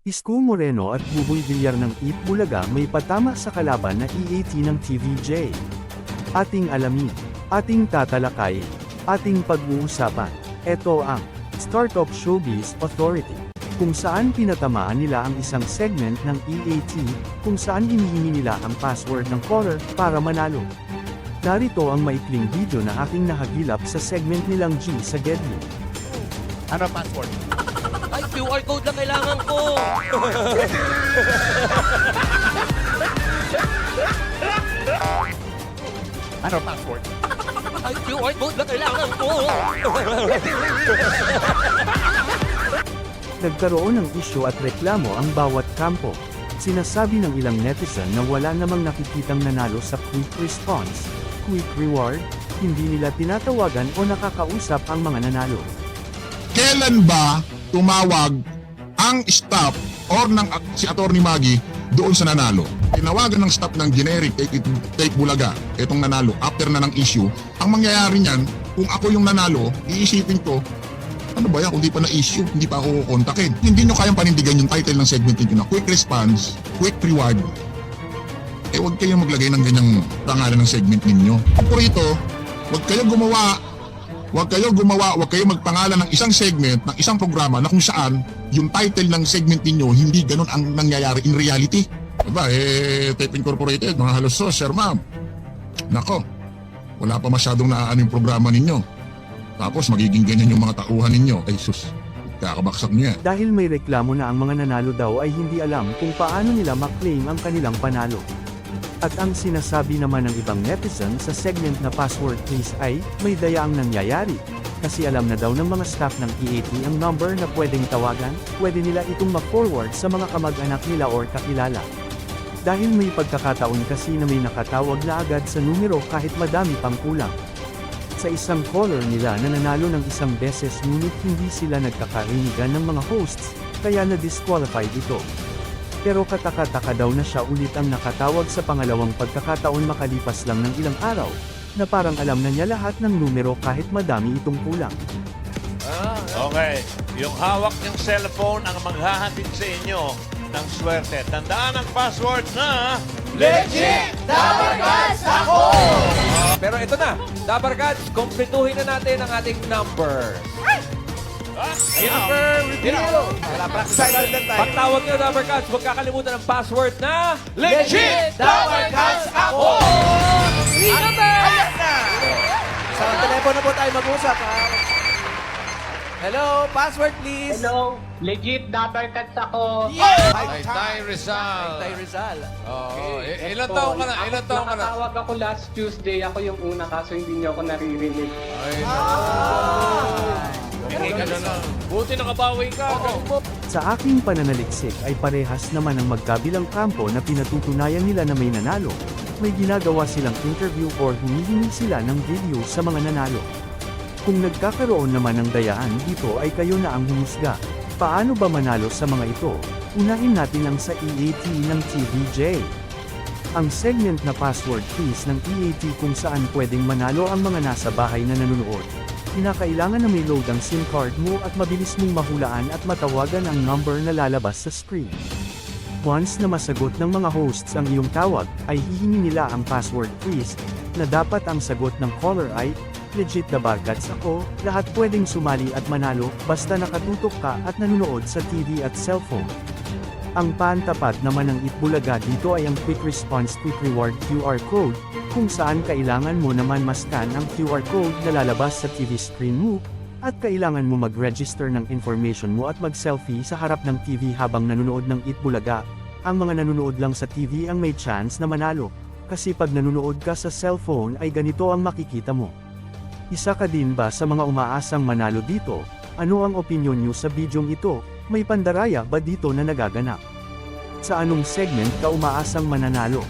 Isko Moreno at Buboy Villar ng Eat Bulaga may patama sa kalaban na EAT ng TVJ. Ating alamin, ating tatalakay, ating pag-uusapan. Ito ang Startup Showbiz Authority, kung saan pinatamaan nila ang isang segment ng EAT, kung saan hinihingi nila ang password ng caller para manalo. Narito ang maikling video na aking nahagilap sa segment nilang G sa Gedli. Ano password? Ay, QR code lang kailangan ko. Ano password? Ay, QR code lang kailangan ko. Nagkaroon ng isyu at reklamo ang bawat kampo. Sinasabi ng ilang netizen na wala namang nakikitang nanalo sa quick response, quick reward, hindi nila tinatawagan o nakakausap ang mga nanalo. Kailan ba tumawag ang staff or si Atty. Maggie doon sa nanalo? Tinawagan ng staff ng generic Take Bulaga, itong nanalo, after na ng issue. Ang mangyayari niyan, kung ako yung nanalo, iisipin ko, ano ba yan, kung di pa na-issue, hindi pa ako kontakin. Hindi nyo kayang panindigan yung title ng segment nyo na Quick Response, Quick Reward. Huwag kayong maglagay ng ganyang pangalan ng segment ninyo. Por ito, huwag kayong magpangalan ng isang segment, ng isang programa na kung saan yung title ng segment ninyo, hindi ganun ang nangyayari in reality. Diba, Tape Incorporated, mga halos sir ma'am. Nako, wala pa masyadong naaano yung programa ninyo. Tapos magiging ganyan yung mga tauhan ninyo. Ay sus, kakabaksak niyo yan. Dahil may reklamo na ang mga nanalo daw ay hindi alam kung paano nila maklaim ang kanilang panalo. At ang sinasabi naman ng ibang netizen sa segment na password please ay, may dayaang nangyayari. Kasi alam na daw ng mga staff ng EAT ang number na pwedeng tawagan, pwede nila itong ma-forward sa mga kamag-anak nila or kakilala. Dahil may pagkakataon kasi na may nakatawag na agad sa numero kahit madami pang kulang. Sa isang caller nila na nanalo ng isang beses ngunit hindi sila nagkakarinigan ng mga hosts, kaya na-disqualified ito. Pero kataka-taka daw na siya ulit ang nakatawag sa pangalawang pagkakataon makalipas lang ng ilang araw, na parang alam na niya lahat ng numero kahit madami itong kulang. Okay, yung hawak niyang cellphone ang maghahatid sa inyo ng swerte. Tandaan ang password na Legit! Dabarkats ako! Pero ito na, Dabarkats, kumpletuhin na natin ang ating number. Number reveal! Pagtawag nyo, Dabarkats, huwag kakalimutan ang password na Legit! Dabarkats ako! Number! Sa telepono po tayo mag-usap, ha? Hello, password please. Hello, legit Dabarkats ako. Tay Rizal. Tay Rizal. Oo. Ilan taong ka na? Ilan taong ka na? Nakatawag ako last Tuesday. Ako yung una kaso hindi niyo ako naririnig. Ay, hindi ka na lang. Buti nakabawi ka. Sa aking pananaliksik ay parehas naman ang magkabilang kampo na pinatutunayan nila na may nanalo. May ginagawa silang interview or humihingi sila ng video sa mga nanalo. Kung nagkakaroon naman ng dayaan dito ay kayo na ang humusga. Paano ba manalo sa mga ito? Unahin natin ang sa EAT ng TVJ. Ang segment na password please ng EAT kung saan pwedeng manalo ang mga nasa bahay na nanonood. Kinakailangan na may load ang SIM card mo at mabilis mong mahulaan at matawagan ang number na lalabas sa screen. Once na masagot ng mga hosts ang iyong tawag, ay hihingi nila ang password please, na dapat ang sagot ng caller ay, Legit Dabarkats ako, lahat pwedeng sumali at manalo, basta nakatutok ka at nanonood sa TV at cellphone. Ang pantapat naman ng Itbulaga dito ay ang Quick Response Quick Reward QR Code, kung saan kailangan mo naman mascan ang QR code na lalabas sa TV screen mo, at kailangan mo mag-register ng information mo at mag-selfie sa harap ng TV habang nanonood ng Itbulaga. Ang mga nanonood lang sa TV ang may chance na manalo, kasi pag nanonood ka sa cellphone ay ganito ang makikita mo. Isa ka din ba sa mga umaasang manalo dito? Ano ang opinyon niyo sa bidyong ito? May pandaraya ba dito na nagaganap? Sa anong segment ka umaasang mananalo?